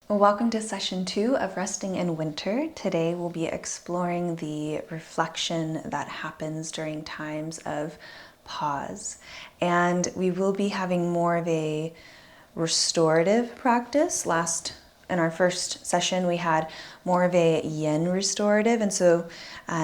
Welcome to session 2 of Resting in Winter. Today we'll be exploring the reflection that happens during times of pause. And we will be having more of a restorative practice. In our first session, we had more of a Yin-Restorative. And so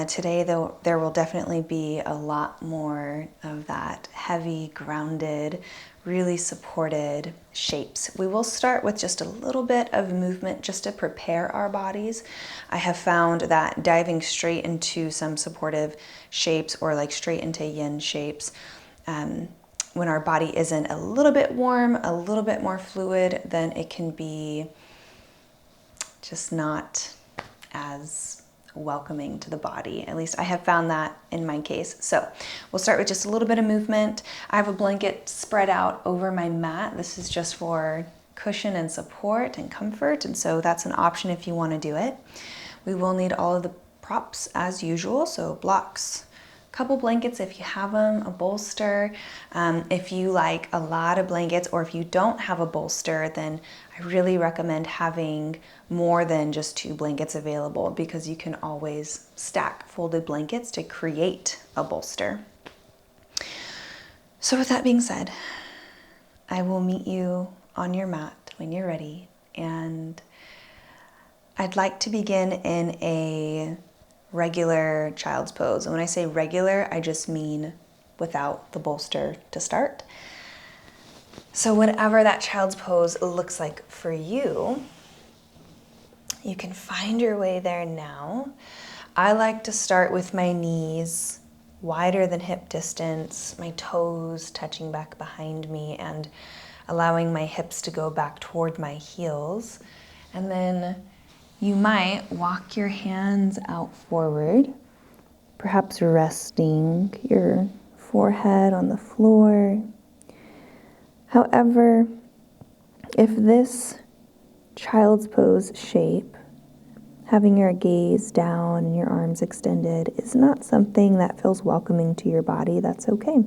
today there will definitely be a lot more of that heavy, grounded, really supported shapes. We will start with just a little bit of movement just to prepare our bodies. I have found that diving straight into some supportive shapes or like straight into yin shapes, when our body isn't a little bit warm, a little bit more fluid, then it can be just not as welcoming to the body. At least I have found that in my case. So we'll start with just a little bit of movement. I have a blanket spread out over my mat. This is just for cushion and support and comfort. And so that's an option if you want to do it. We will need all of the props as usual. So blocks, couple blankets if you have them, a bolster. If you like a lot of blankets, or if you don't have a bolster, then I really recommend having more than just 2 blankets available, because you can always stack folded blankets to create a bolster. So with that being said, I will meet you on your mat when you're ready, and I'd like to begin in a regular child's pose. And when I say regular, I just mean without the bolster to start. So whatever that child's pose looks like for you, you can find your way there now. I like to start with my knees wider than hip distance, my toes touching back behind me and allowing my hips to go back toward my heels. And then you might walk your hands out forward, perhaps resting your forehead on the floor. However, if this child's pose shape, having your gaze down and your arms extended, is not something that feels welcoming to your body, that's okay.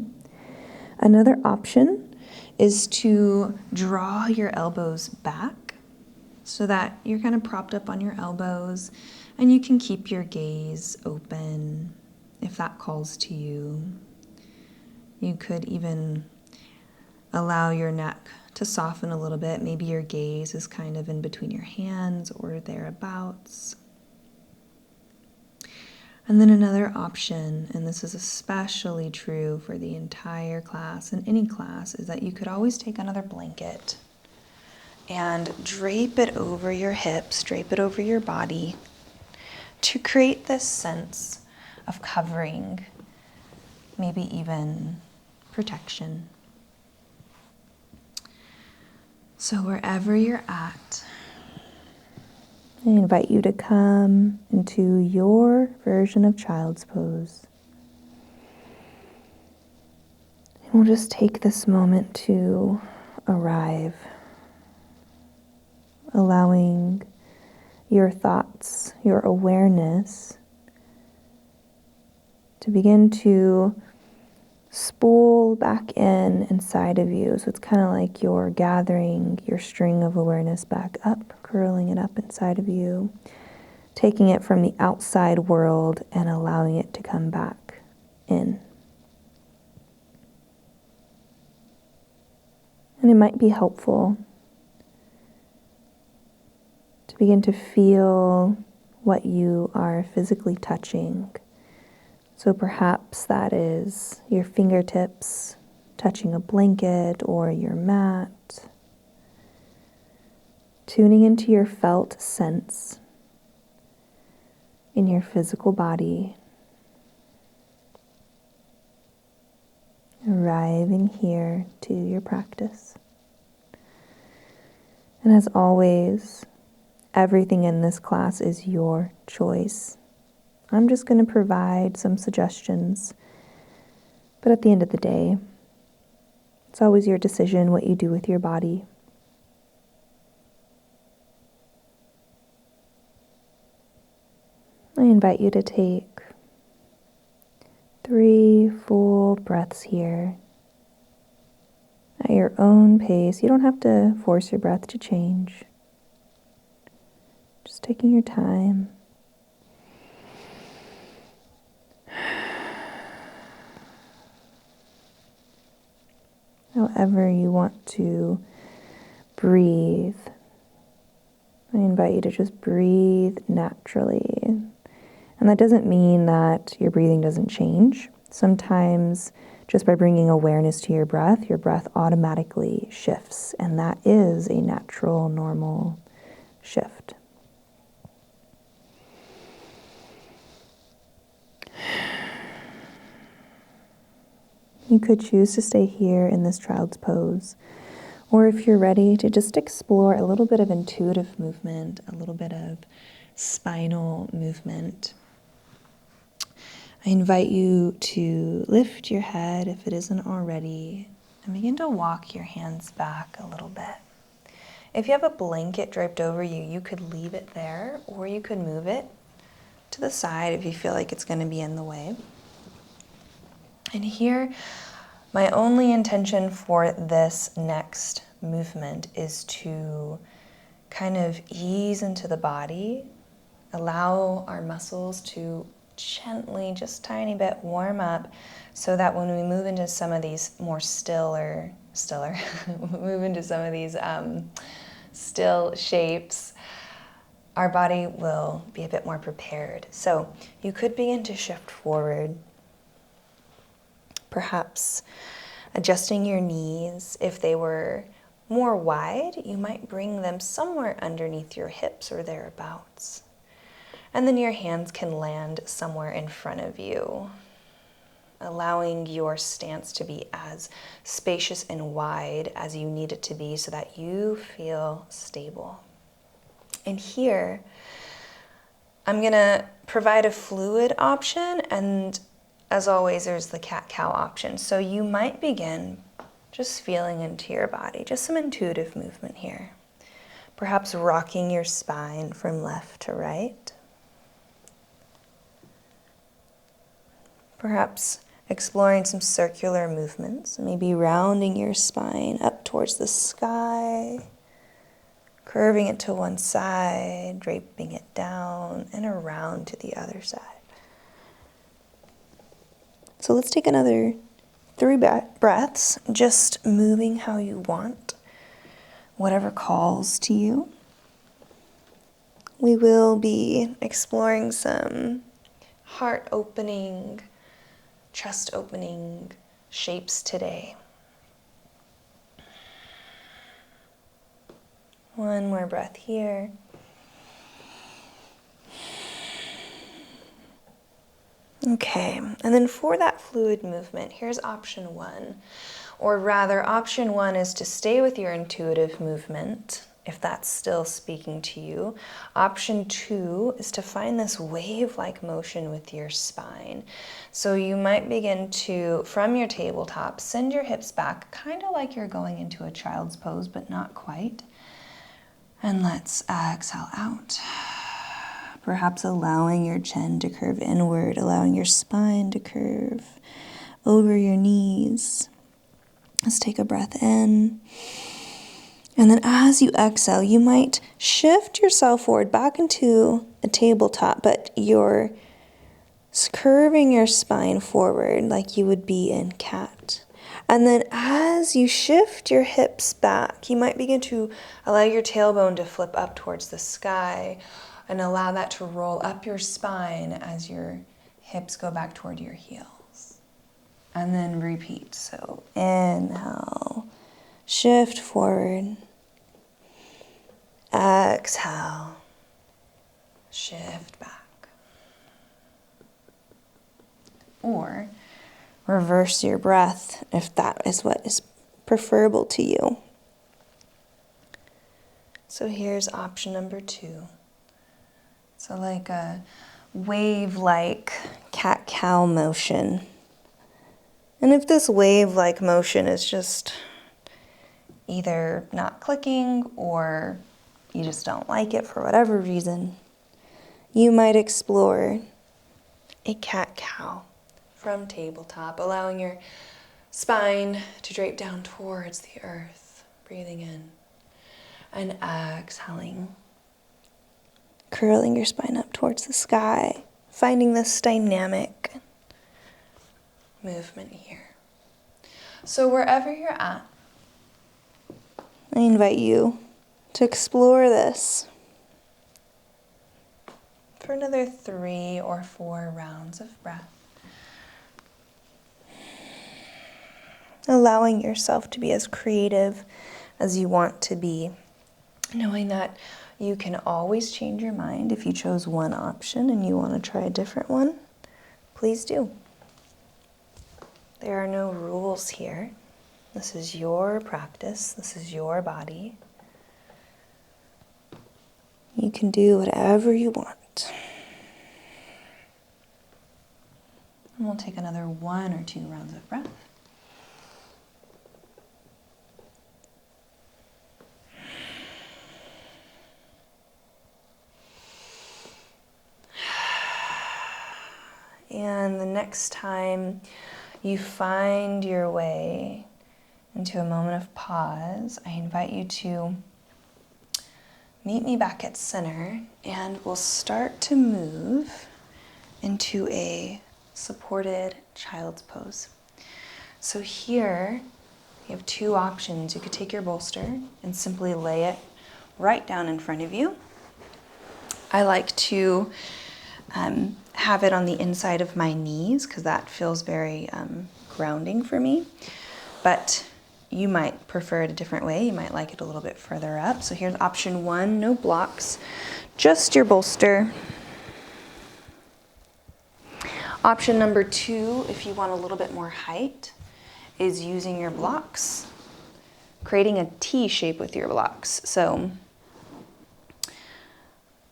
Another option is to draw your elbows back so that you're kind of propped up on your elbows, and you can keep your gaze open if that calls to you. You could even allow your neck to soften a little bit. Maybe your gaze is kind of in between your hands or thereabouts. And then another option, and this is especially true for the entire class and any class, is that you could always take another blanket and drape it over your hips, drape it over your body to create this sense of covering, maybe even protection. So wherever you're at, I invite you to come into your version of child's pose. And we'll just take this moment to arrive, allowing your thoughts, your awareness to begin to spool back inside of you. So it's kind of like you're gathering your string of awareness back up, curling it up inside of you, taking it from the outside world and allowing it to come back in. And it might be helpful to begin to feel what you are physically touching. So perhaps that is your fingertips touching a blanket or your mat. Tuning into your felt sense in your physical body. Arriving here to your practice. And as always, everything in this class is your choice. I'm just going to provide some suggestions, but at the end of the day, it's always your decision what you do with your body. I invite you to take 3 full breaths here at your own pace. You don't have to force your breath to change. taking your time. However you want to breathe, I invite you to just breathe naturally. And that doesn't mean that your breathing doesn't change. Sometimes just by bringing awareness to your breath automatically shifts. And that is a natural, normal shift. You could choose to stay here in this child's pose. Or if you're ready to just explore a little bit of intuitive movement, a little bit of spinal movement, I invite you to lift your head if it isn't already and begin to walk your hands back a little bit. If you have a blanket draped over you, you could leave it there or you could move it to the side if you feel like it's going to be in the way. And here, my only intention for this next movement is to kind of ease into the body, allow our muscles to gently, just tiny bit, warm up so that when we move into some of these more stiller, move into some of these still shapes, our body will be a bit more prepared. So you could begin to shift forward, perhaps adjusting your knees. If they were more wide, you might bring them somewhere underneath your hips or thereabouts. And then your hands can land somewhere in front of you, allowing your stance to be as spacious and wide as you need it to be so that you feel stable. And here, I'm gonna provide a fluid option, and as always, there's the cat-cow option. So you might begin just feeling into your body, just some intuitive movement here. Perhaps rocking your spine from left to right. Perhaps exploring some circular movements, maybe rounding your spine up towards the sky, curving it to one side, draping it down, and around to the other side. So let's take another 3 breaths, just moving how you want, whatever calls to you. We will be exploring some heart-opening, chest-opening shapes today. One more breath here. Okay, and then for that fluid movement, here's option 1. Or rather, option 1 is to stay with your intuitive movement, if that's still speaking to you. Option 2 is to find this wave-like motion with your spine. So you might begin to, from your tabletop, send your hips back, kind of like you're going into a child's pose, but not quite. And let's exhale out. Perhaps allowing your chin to curve inward, allowing your spine to curve over your knees. Let's take a breath in. And then as you exhale, you might shift yourself forward back into a tabletop, but you're curving your spine forward like you would be in cat. And then as you shift your hips back, you might begin to allow your tailbone to flip up towards the sky and allow that to roll up your spine as your hips go back toward your heels. And then repeat. So inhale, shift forward. Exhale, shift back. Or reverse your breath if that is what is preferable to you. So here's option number 2. So like a wave-like cat-cow motion. And if this wave-like motion is just either not clicking or you just don't like it for whatever reason, you might explore a cat-cow from tabletop, allowing your spine to drape down towards the earth, breathing in and exhaling. curling your spine up towards the sky, finding this dynamic movement here. So wherever you're at, I invite you to explore this for another 3 or 4 rounds of breath. Allowing yourself to be as creative as you want to be, knowing that you can always change your mind. If you chose one option and you want to try a different one, please do. There are no rules here. This is your practice. This is your body. You can do whatever you want. And we'll take another 1 or 2 rounds of breath. And the next time you find your way into a moment of pause, I invite you to meet me back at center, and we'll start to move into a supported child's pose. So here you have 2 options. You could take your bolster and simply lay it right down in front of you. I like to have it on the inside of my knees because that feels very grounding for me. But you might prefer it a different way. You might like it a little bit further up. So here's option 1, no blocks, just your bolster. Option number 2, if you want a little bit more height, is using your blocks, creating a T shape with your blocks. So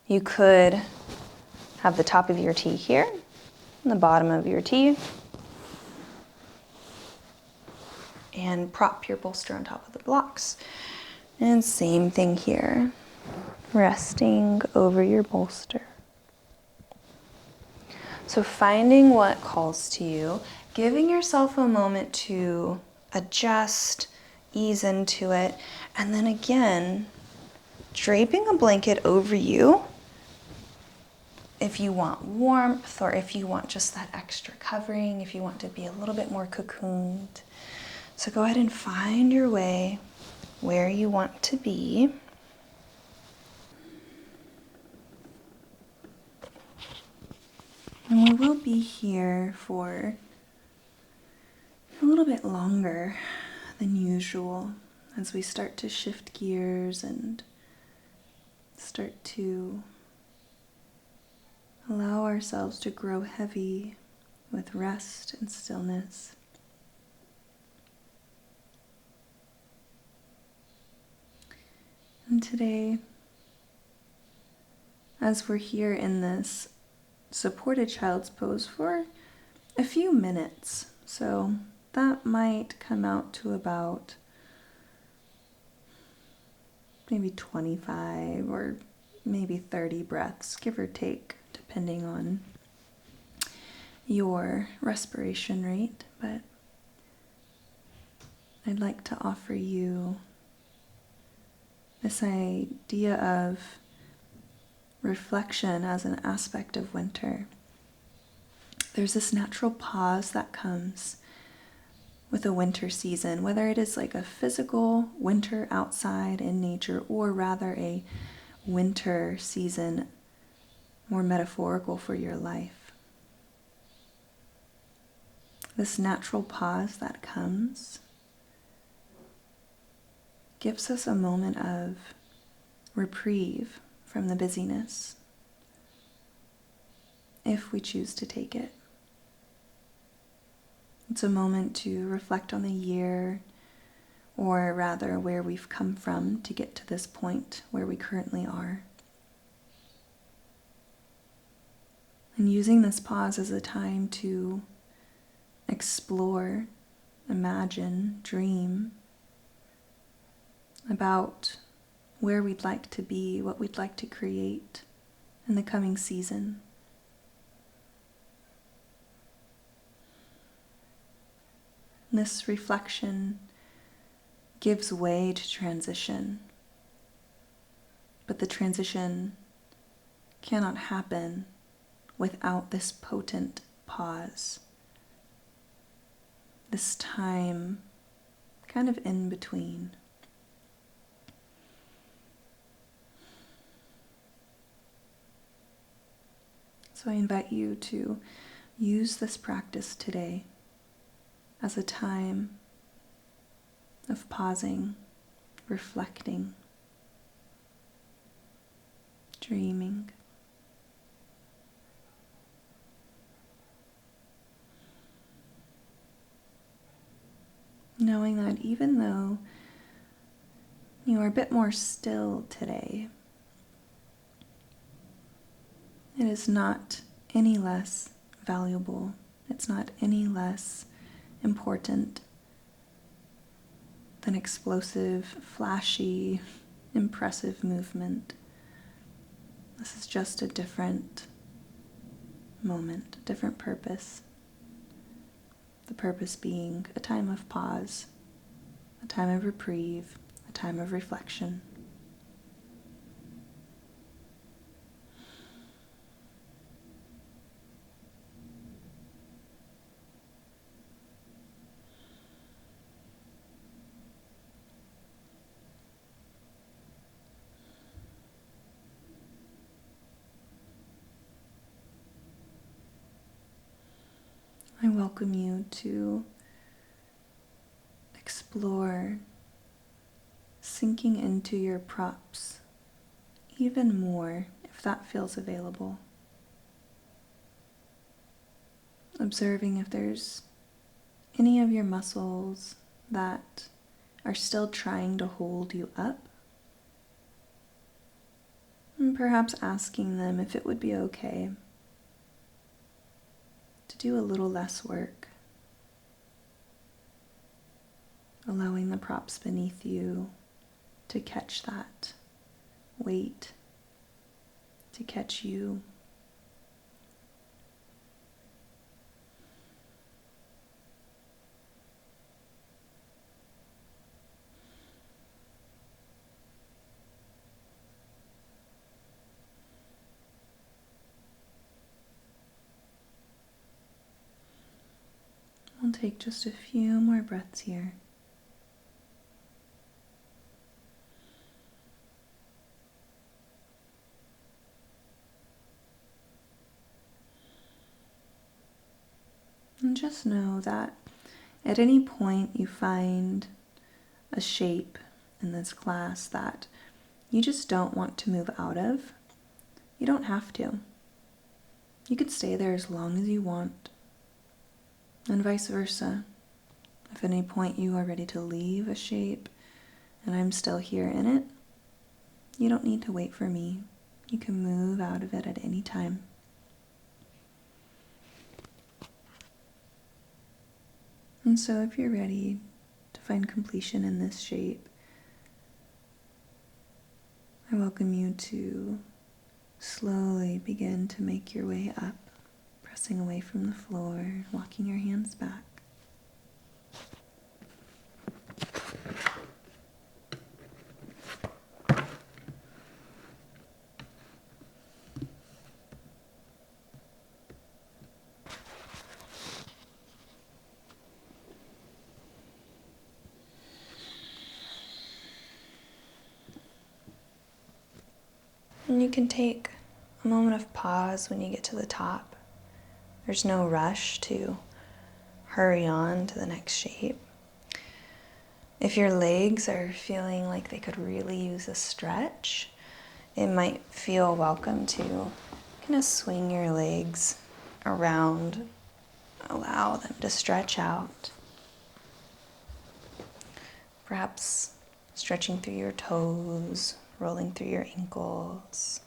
you could have the top of your T here and the bottom of your T, and prop your bolster on top of the blocks. And same thing here, resting over your bolster. So finding what calls to you, giving yourself a moment to adjust, ease into it, and then again, draping a blanket over you if you want warmth, or if you want just that extra covering, if you want to be a little bit more cocooned. So go ahead and find your way where you want to be. And we will be here for a little bit longer than usual as we start to shift gears and start to allow ourselves to grow heavy with rest and stillness. And today, as we're here in this supported child's pose for a few minutes, so that might come out to about maybe 25 or maybe 30 breaths, give or take, depending on your respiration rate. But I'd like to offer you this idea of reflection as an aspect of winter. There's this natural pause that comes with a winter season, whether it is like a physical winter outside in nature, or rather a winter season more metaphorical for your life. This natural pause that comes gives us a moment of reprieve from the busyness, if we choose to take it. It's a moment to reflect on the year, or rather where we've come from to get to this point where we currently are. And using this pause as a time to explore, imagine, dream about where we'd like to be, what we'd like to create in the coming season. This reflection gives way to transition, but the transition cannot happen without this potent pause. This time kind of in between. So I invite you to use this practice today as a time of pausing, reflecting, dreaming. Knowing that even though you are a bit more still today, it is not any less valuable. It's not any less important than explosive, flashy, impressive movement. This is just a different moment, a different purpose. The purpose being a time of pause, a time of reprieve, a time of reflection. I welcome you to explore sinking into your props even more if that feels available. Observing if there's any of your muscles that are still trying to hold you up, and perhaps asking them if it would be okay to do a little less work, allowing the props beneath you to catch that weight, to catch you. We'll take just a few more breaths here. And just know that at any point you find a shape in this class that you just don't want to move out of, you don't have to. You could stay there as long as you want. And vice versa. If at any point you are ready to leave a shape and I'm still here in it, you don't need to wait for me. You can move out of it at any time. And so if you're ready to find completion in this shape, I welcome you to slowly begin to make your way up, pressing away from the floor, walking your hands back. And you can take a moment of pause when you get to the top. There's no rush to hurry on to the next shape. If your legs are feeling like they could really use a stretch, it might feel welcome to kind of swing your legs around, allow them to stretch out. Perhaps stretching through your toes, rolling through your ankles.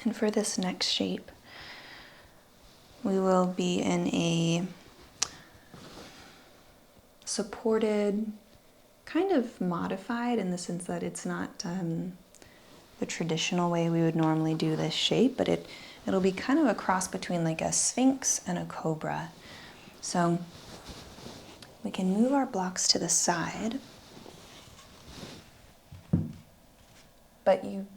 And for this next shape, we will be in a supported, kind of modified in the sense that it's not the traditional way we would normally do this shape, but it It'll be kind of a cross between like a sphinx and a cobra. So we can move our blocks to the side, but you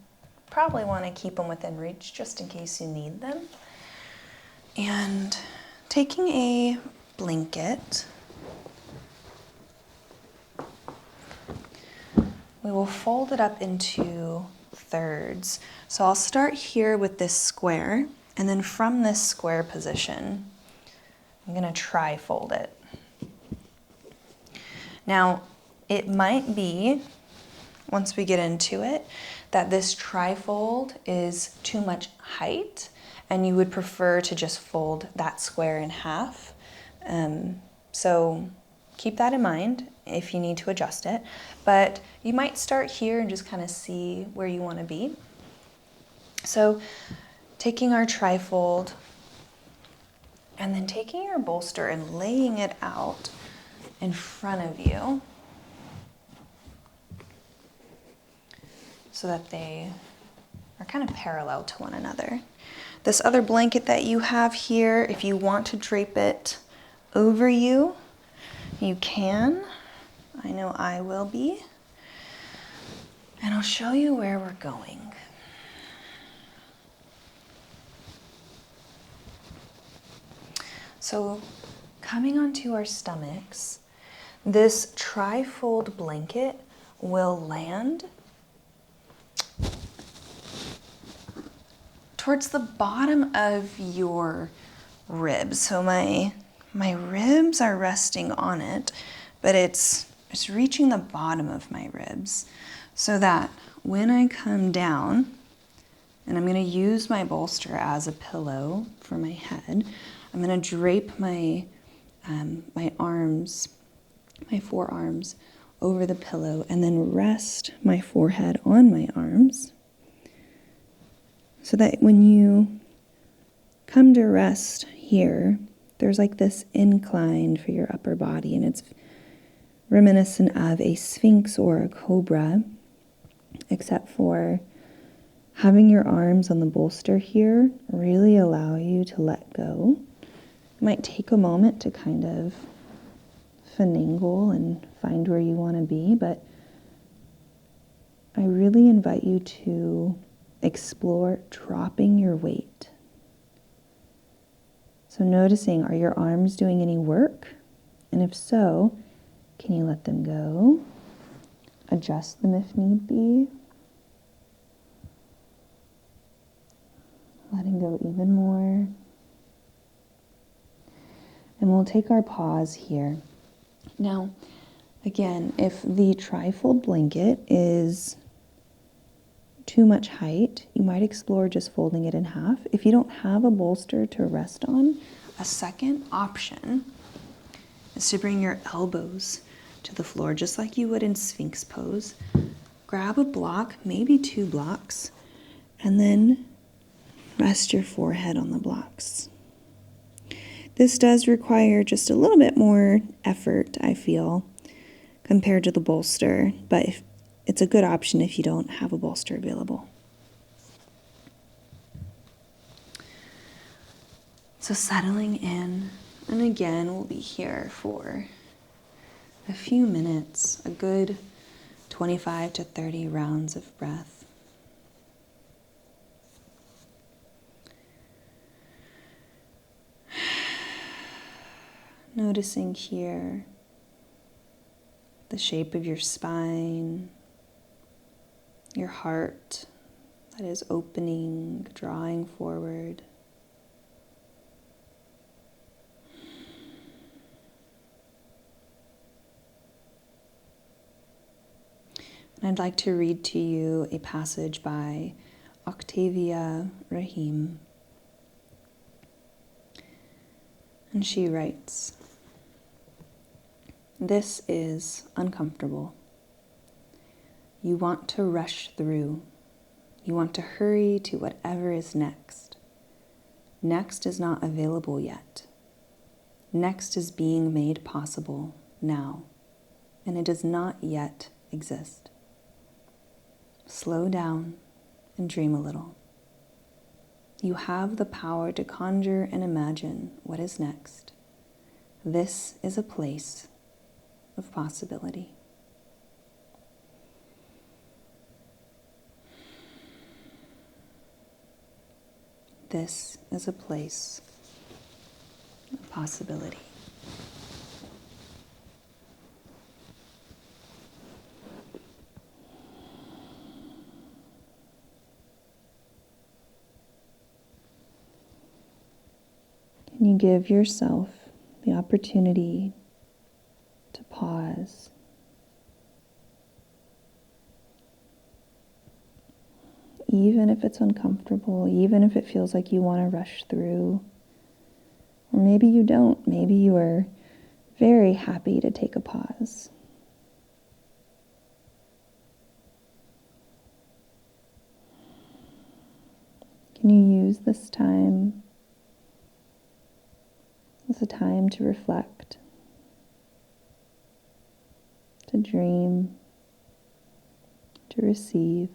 probably want to keep them within reach just in case you need them. And taking a blanket, we will fold it up into thirds. So I'll start here with this square, and then from this square position, I'm going to tri-fold it. Now, it might be, once we get into it, that this tri-fold is too much height, and you would prefer to just fold that square in half. So keep that in mind if you need to adjust it. But you might start here and just kind of see where you want to be. So taking our tri-fold and then taking your bolster and laying it out in front of you so that they are kind of parallel to one another. This other blanket that you have here, if you want to drape it over you, you can. I know I will be. And I'll show you where we're going. So coming onto our stomachs, this tri-fold blanket will land towards the bottom of your ribs. So my ribs are resting on it, but it's reaching the bottom of my ribs so that when I come down, and I'm going to use my bolster as a pillow for my head, I'm going to drape my arms, my forearms over the pillow, and then rest my forehead on my arms so that when you come to rest here, there's like this incline for your upper body, and it's reminiscent of a sphinx or a cobra, except for having your arms on the bolster here really allow you to let go. It might take a moment to kind of finagle and find where you want to be, but I really invite you to explore dropping your weight. So noticing, are your arms doing any work? And if so, can you let them go? Adjust them if need be. Letting go even more. And we'll take our pause here. Now, again, if the tri-fold blanket is too much height, you might explore just folding it in half. If you don't have a bolster to rest on, a second option is to bring your elbows to the floor, just like you would in Sphinx pose. Grab a block, maybe 2 blocks, and then rest your forehead on the blocks. This does require just a little bit more effort, I feel, compared to the bolster, but it's a good option if you don't have a bolster available. So settling in, and again, we'll be here for a few minutes, a good 25 to 30 rounds of breath. Noticing here the shape of your spine, your heart that is opening, drawing forward. And I'd like to read to you a passage by Octavia Raheem. And she writes, "This is uncomfortable. You want to rush through. You want to hurry to whatever is next. Next is not available yet. Next is being made possible now, and it does not yet exist. Slow down and dream a little. You have the power to conjure and imagine what is next. This is a place of possibility. This is a place of possibility. Can you give yourself the opportunity to pause? Even if it's uncomfortable, even if it feels like you want to rush through, or maybe you don't. Maybe you are very happy to take a pause. Can you use this time as a time to reflect, to dream, to receive?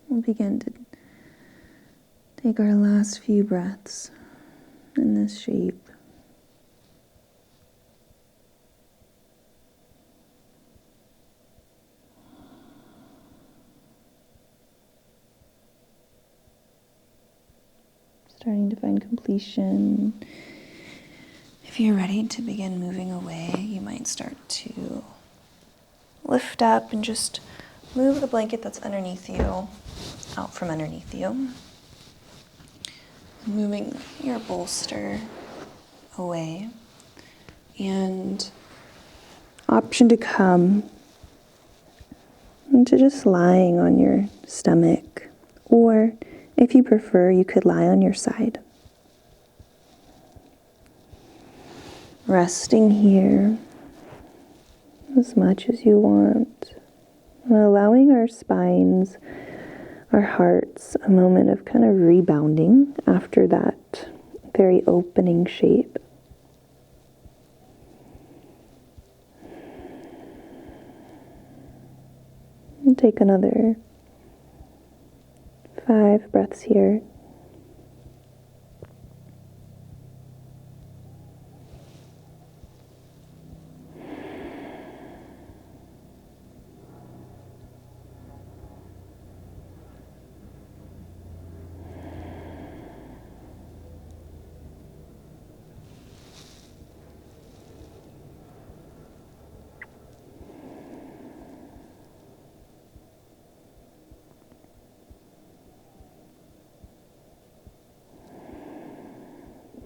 We'll begin to take our last few breaths in this shape. Starting to find completion. If you're ready to begin moving away, you might start to lift up and just move the blanket that's underneath you out from underneath you. Moving your bolster away. And option to come into just lying on your stomach, or if you prefer, you could lie on your side. Resting here as much as you want, and allowing our spines, our hearts, a moment of kind of rebounding after that very opening shape. And take another 5 breaths here.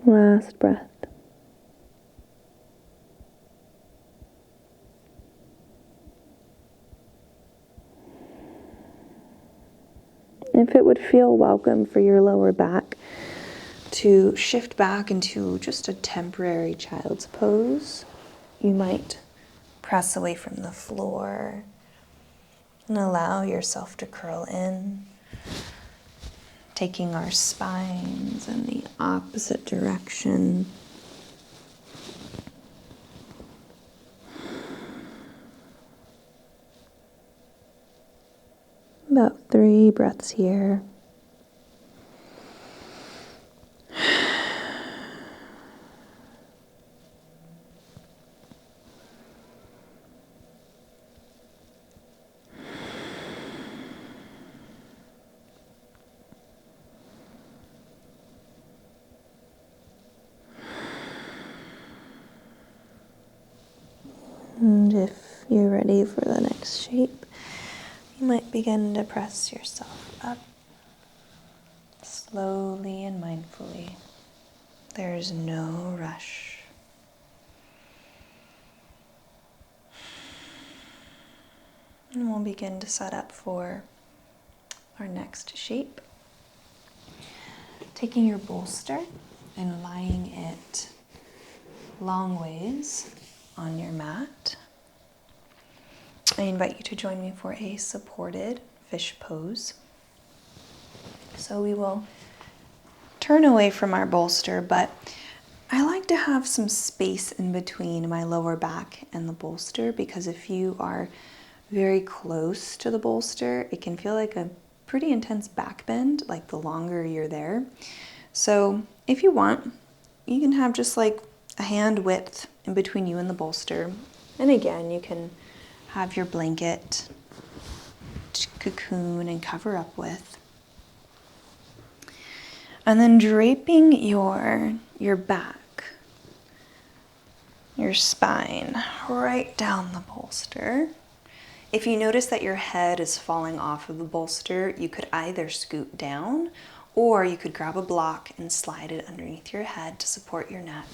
Last breath. If it would feel welcome for your lower back, To shift back into just a temporary child's pose, you might press away from the floor and allow yourself to curl in, taking our spines in the opposite direction. About 3 breaths here. And if you're ready for the next shape, you might begin to press yourself up slowly and mindfully. There's no rush. And we'll begin to set up for our next shape. Taking your bolster and lying it long ways on your mat. I invite you to join me for a supported fish pose. So we will turn away from our bolster, but I like to have some space in between my lower back and the bolster, because if you are very close to the bolster, it can feel like a pretty intense back bend, like the longer you're there. So if you want, you can have just like a hand width in between you and the bolster. And again, you can have your blanket to cocoon and cover up with. And then draping your back, your spine, right down the bolster. If you notice that your head is falling off of the bolster, you could either scoot down or you could grab a block and slide it underneath your head to support your neck.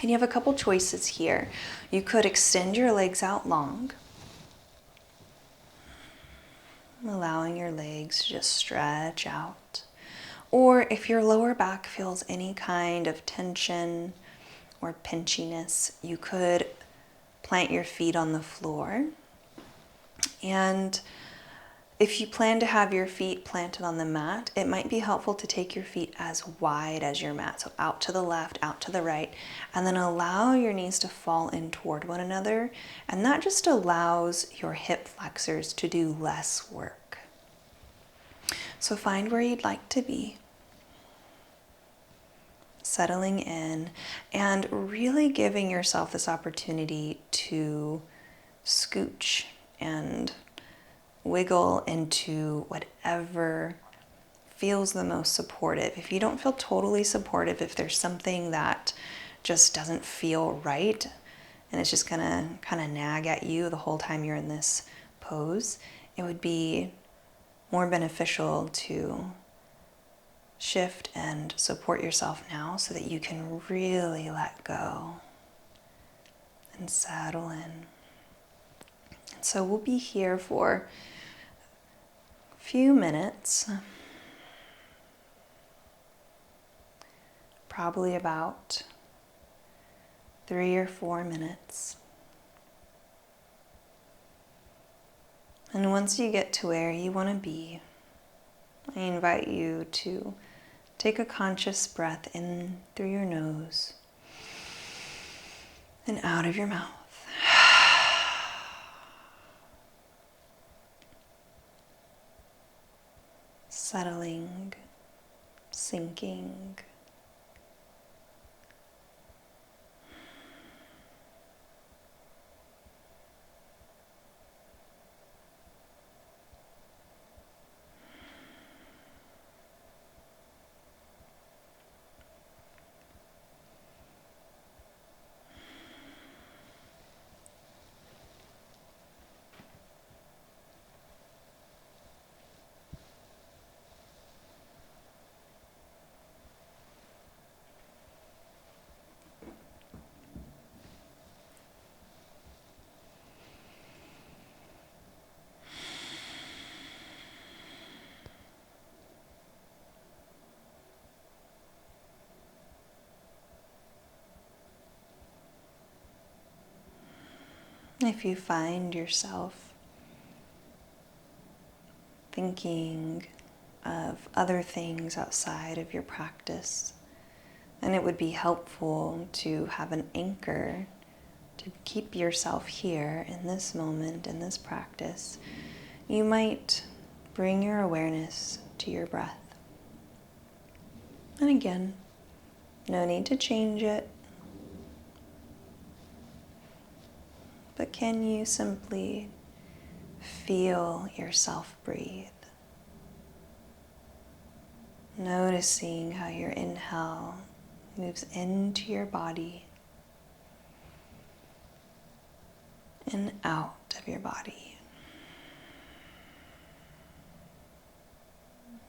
And you have a couple choices here. You could extend your legs out long, allowing your legs to just stretch out. Or if your lower back feels any kind of tension or pinchiness, you could plant your feet on the floor. And if you plan to have your feet planted on the mat, it might be helpful to take your feet as wide as your mat. So out to the left, out to the right, and then allow your knees to fall in toward one another. And that just allows your hip flexors to do less work. So find where you'd like to be, settling in, and really giving yourself this opportunity to scooch and wiggle into whatever feels the most supportive. If you don't feel totally supportive, if there's something that just doesn't feel right and it's just gonna kind of nag at you the whole time you're in this pose, it would be more beneficial to shift and support yourself now so that you can really let go and settle in. And so we'll be here for a few minutes, probably about 3 or 4 minutes. And once you get to where you want to be, I invite you to take a conscious breath in through your nose and out of your mouth. Settling, sinking. If you find yourself thinking of other things outside of your practice, then it would be helpful to have an anchor to keep yourself here in this moment, in this practice. You might bring your awareness to your breath. And again, no need to change it. But can you simply feel yourself breathe? Noticing how your inhale moves into your body and out of your body.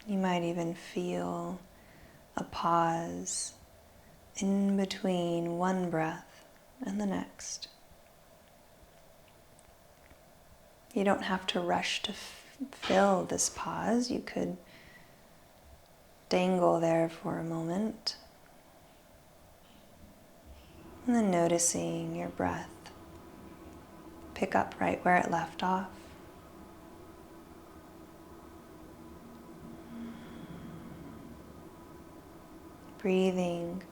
You might even feel a pause in between one breath and the next. You don't have to rush to fill this pause. You could dangle there for a moment. And then noticing your breath pick up right where it left off. Breathing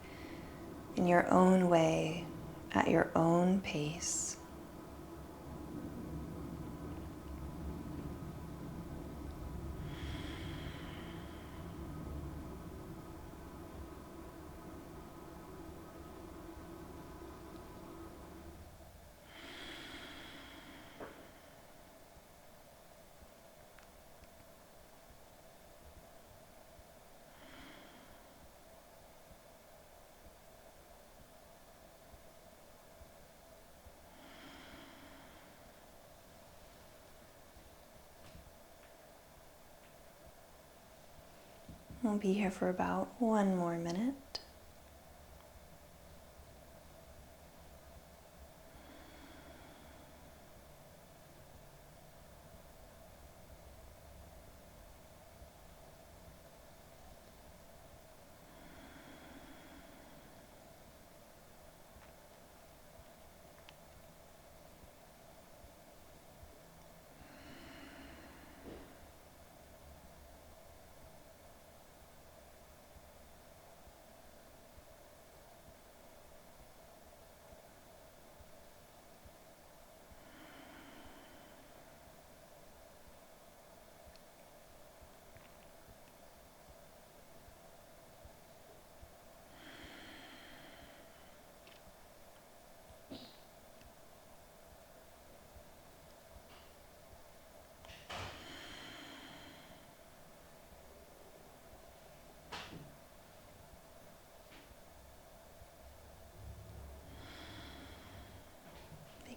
in your own way, at your own pace. We'll be here for about 1 more minute.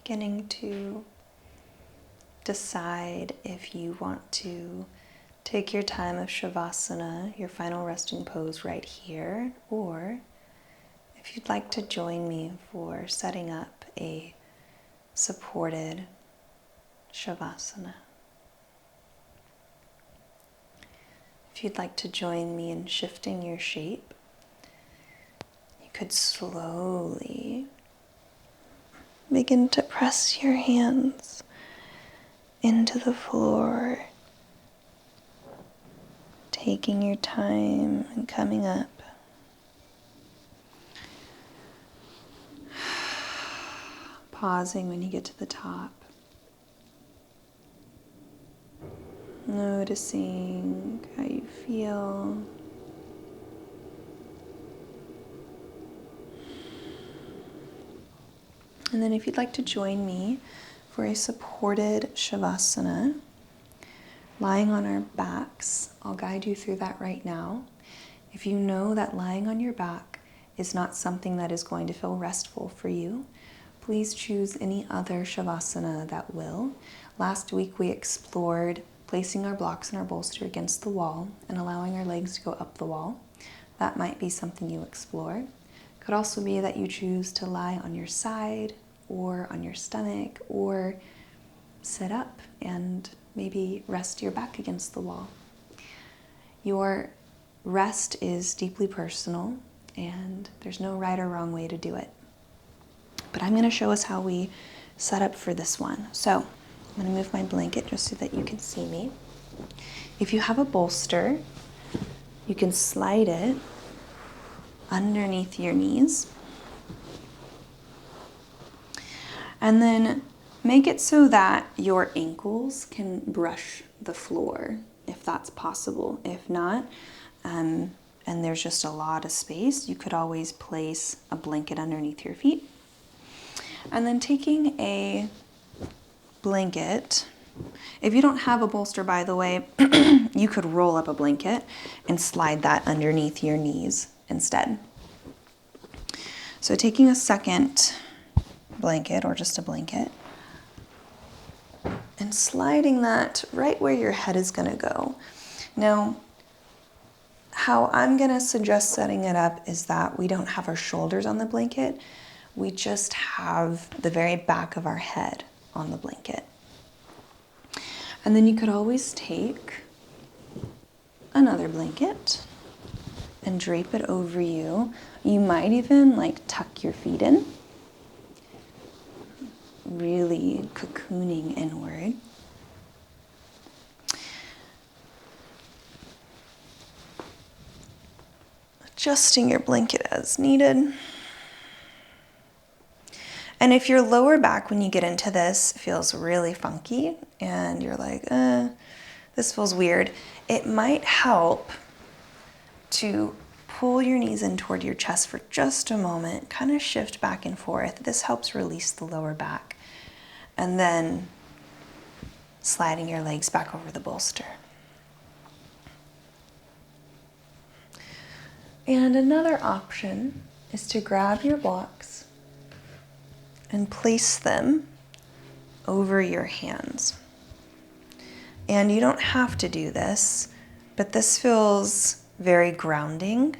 Beginning to decide if you want to take your time of Shavasana, your final resting pose right here, or if you'd like to join me for setting up a supported Shavasana. If you'd like to join me in shifting your shape, you could slowly begin to press your hands into the floor, taking your time and coming up. Pausing when you get to the top. Noticing how you feel. And then if you'd like to join me for a supported Shavasana, lying on our backs, I'll guide you through that right now. If you know that lying on your back is not something that is going to feel restful for you, please choose any other Shavasana that will. Last week we explored placing our blocks and our bolster against the wall and allowing our legs to go up the wall. That might be something you explore. It could also be that you choose to lie on your side or on your stomach or sit up and maybe rest your back against the wall. Your rest is deeply personal and there's no right or wrong way to do it. But I'm going to show us how we set up for this one. So I'm going to move my blanket just so that you can see me. If you have a bolster, you can slide it underneath your knees. And then make it so that your ankles can brush the floor, if that's possible. If not, and there's just a lot of space, you could always place a blanket underneath your feet. And then taking a blanket, if you don't have a bolster, by the way, you could roll up a blanket and slide that underneath your knees instead. So taking a second blanket, or just a blanket, and sliding that right where your head is going to go. Now, how I'm going to suggest setting it up is that we don't have our shoulders on the blanket. We just have the very back of our head on the blanket. And then you could always take another blanket and drape it over you. You might even like tuck your feet in, really cocooning inward. Adjusting your blanket as needed. And if your lower back, when you get into this, feels really funky and you're like, this feels weird, it might help to pull your knees in toward your chest for just a moment, kind of shift back and forth. This helps release the lower back. And then sliding your legs back over the bolster. And another option is to grab your blocks and place them over your hands. And you don't have to do this, but this feels very grounding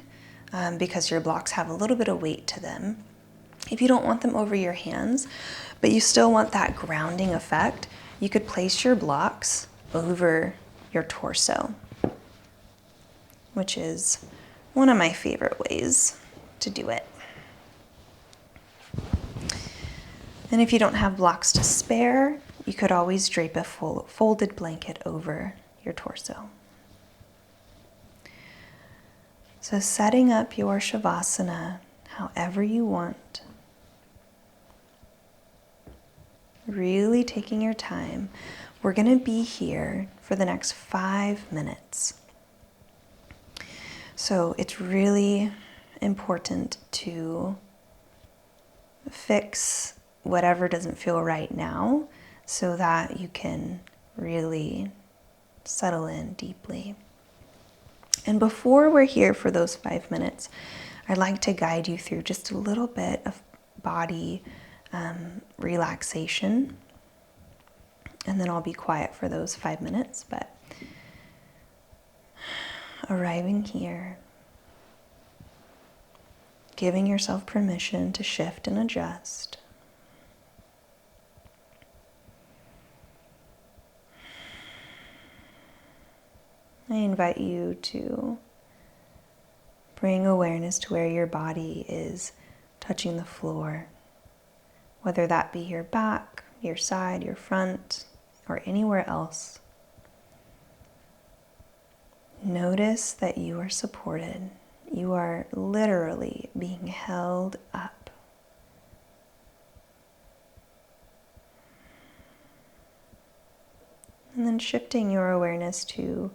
because your blocks have a little bit of weight to them. If you don't want them over your hands, but you still want that grounding effect, you could place your blocks over your torso, which is one of my favorite ways to do it. And if you don't have blocks to spare, you could always drape a folded blanket over your torso. So setting up your Shavasana however you want. Really taking your time. We're going to be here for the next 5 minutes. So it's really important to fix whatever doesn't feel right now so that you can really settle in deeply. And before we're here for those 5 minutes, I'd like to guide you through just a little bit of body relaxation. And then I'll be quiet for those 5 minutes. But arriving here, giving yourself permission to shift and adjust. I invite you to bring awareness to where your body is touching the floor, whether that be your back, your side, your front, or anywhere else. Notice that you are supported. You are literally being held up. And then shifting your awareness to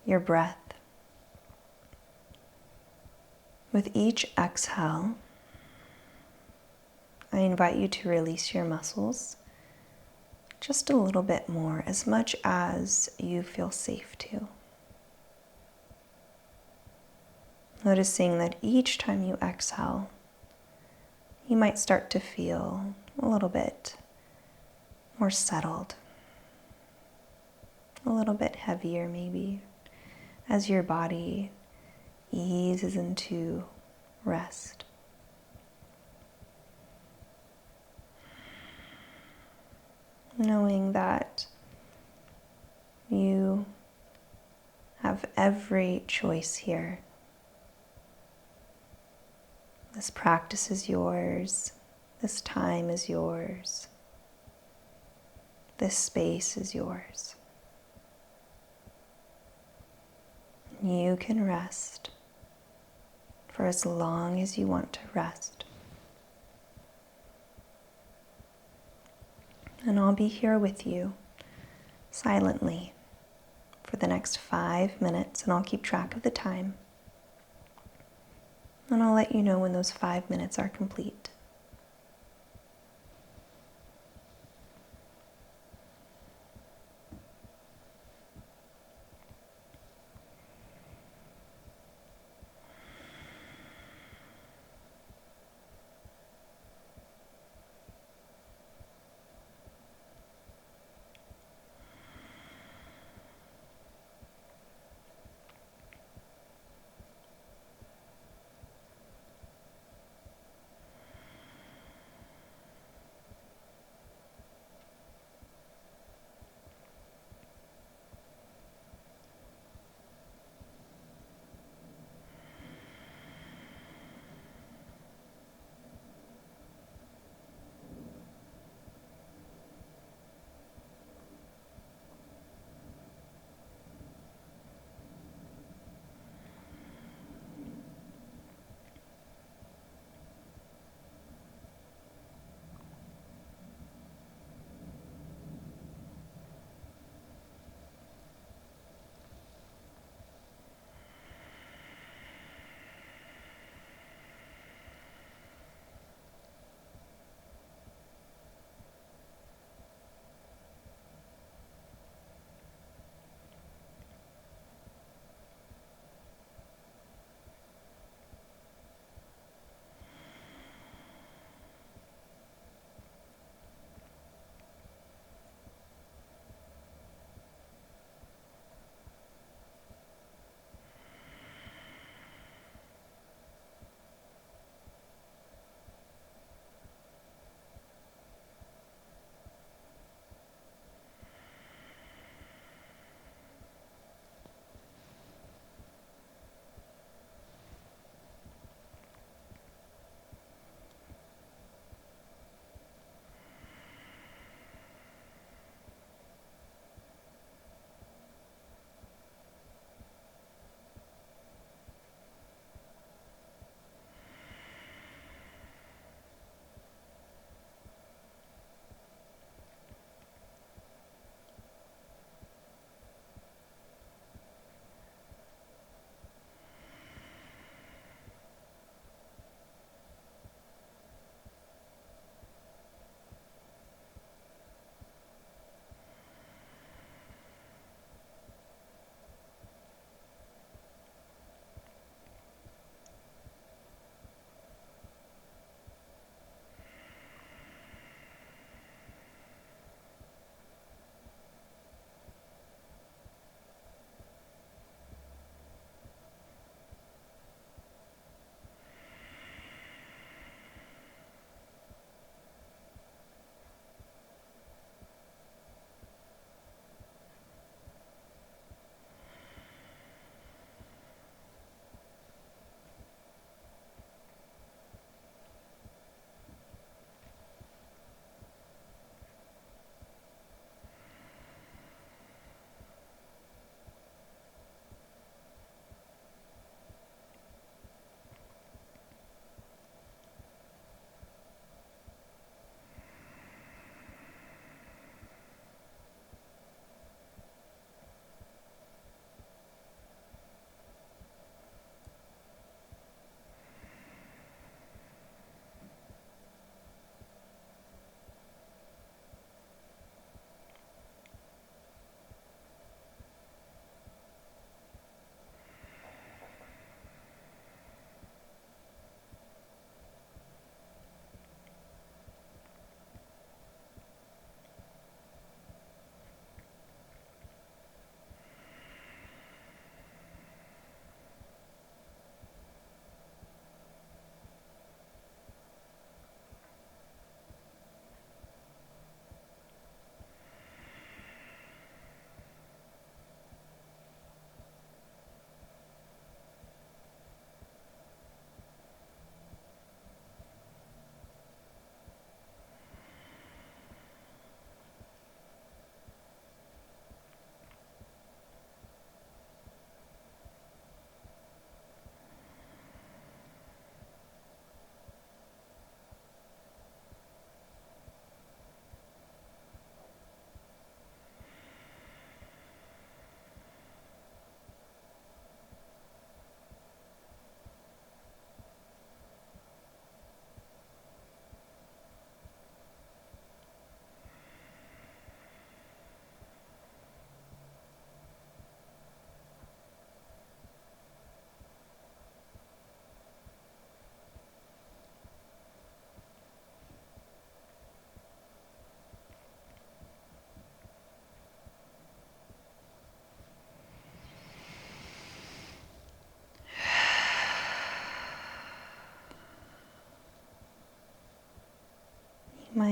your breath. With each exhale, I invite you to release your muscles just a little bit more, as much as you feel safe to. Noticing that each time you exhale, you might start to feel a little bit more settled, a little bit heavier maybe, as your body eases into rest. Knowing that you have every choice here. This practice is yours. This time is yours. This space is yours. You can rest for as long as you want to rest. And I'll be here with you silently for the next 5 minutes, and I'll keep track of the time. And I'll let you know when those 5 minutes are complete.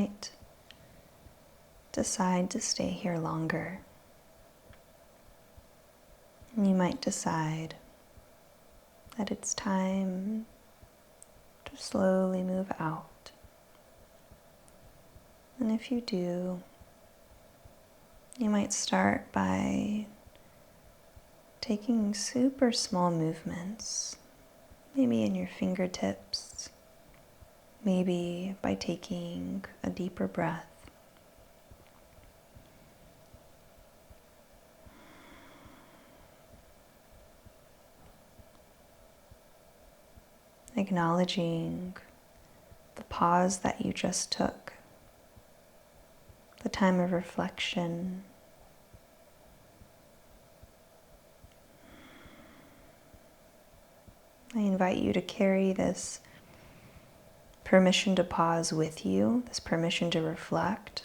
might decide to stay here longer. You might decide that it's time to slowly move out. And if you do, you might start by taking super small movements, maybe in your fingertips, maybe by taking a deeper breath. Acknowledging the pause that you just took, the time of reflection. I invite you to carry this permission to pause with you, this permission to reflect,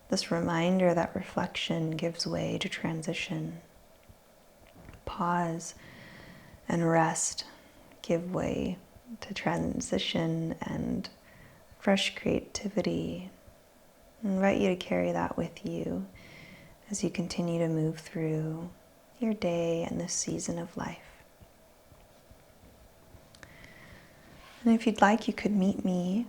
this reminder that reflection gives way to transition. Pause and rest give way to transition and fresh creativity. I invite you to carry that with you as you continue to move through your day and this season of life. And if you'd like, you could meet me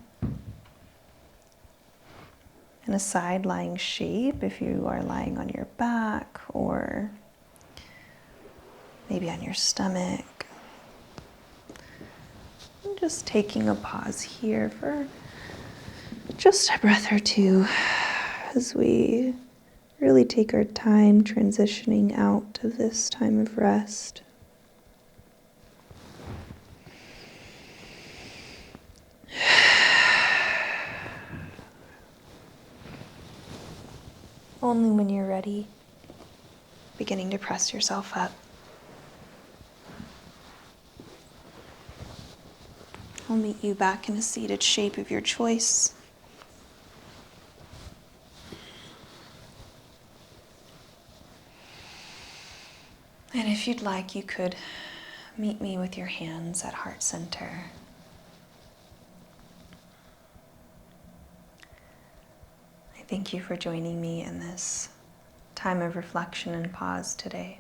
in a side lying shape if you are lying on your back or maybe on your stomach. And just taking a pause here for just a breath or two as we really take our time transitioning out of this time of rest. Only when you're ready, beginning to press yourself up. I'll meet you back in a seated shape of your choice. And if you'd like, you could meet me with your hands at heart center. I thank you for joining me in this time of reflection and pause today.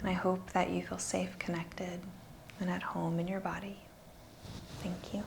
And I hope that you feel safe, connected, and at home in your body. Thank you.